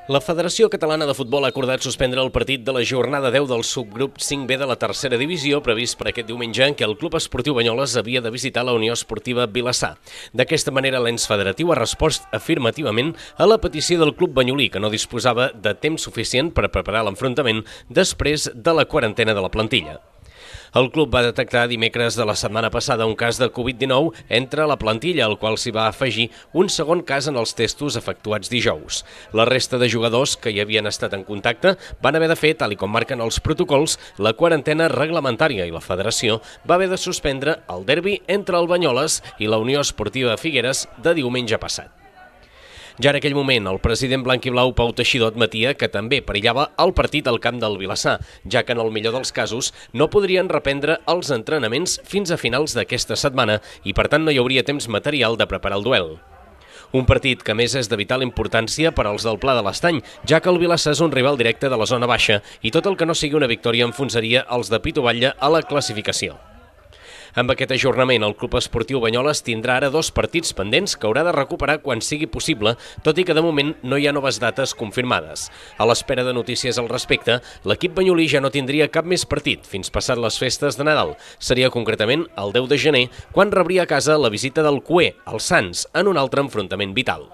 La Federació Catalana de Futbol ha acordat suspendre el partit de la jornada 10 del subgrup 5B de la tercera divisió previst per aquest diumenge en què el Club Esportiu Banyoles havia de visitar la Unió Esportiva Vilassar. D'aquesta manera, l'ens federatiu ha respost afirmativament a la petició del club banyolí, que no disposava de temps suficient per preparar l'enfrontament després de la quarantena de la plantilla. El club va detectar dimecres de la setmana passada un cas de Covid-19 entre la plantilla, al qual s'hi va afegir un segon cas en els testos efectuats dijous. La resta de jugadors que hi havien estat en contacte van haver de fer, tal i com marquen els protocols, la quarantena reglamentària i la federació va haver de suspendre el derbi entre el Banyoles i la Unió Esportiva Figueres de diumenge passat. Ja en aquell moment, el president blanc-i-blau Pau Teixidor admetia que també perillava el partit al camp del Vilassar, ja que en el millor dels casos no podrien reprendre els entrenaments fins a finals d'aquesta setmana i per tant no hi hauria temps material de preparar el duel. Un partit que a més és de vital importància per als del Pla de l'Estany, ja que el Vilassar és un rival directe de la zona baixa i tot el que no sigui una victòria enfonsaria els de Pitu Batlle a la classificació. Amb aquest ajornament, el Club Esportiu Banyoles tindrà ara 2 partits pendents que haurà de recuperar quan sigui possible, tot i que de moment no hi ha noves dates confirmades. A l'espera de notícies al respecte, l'equip banyolí ja no tindria cap més partit fins passat les festes de Nadal. Seria concretament el 10 de gener, quan rebria a casa la visita del Cué, al Sants, en un altre enfrontament vital.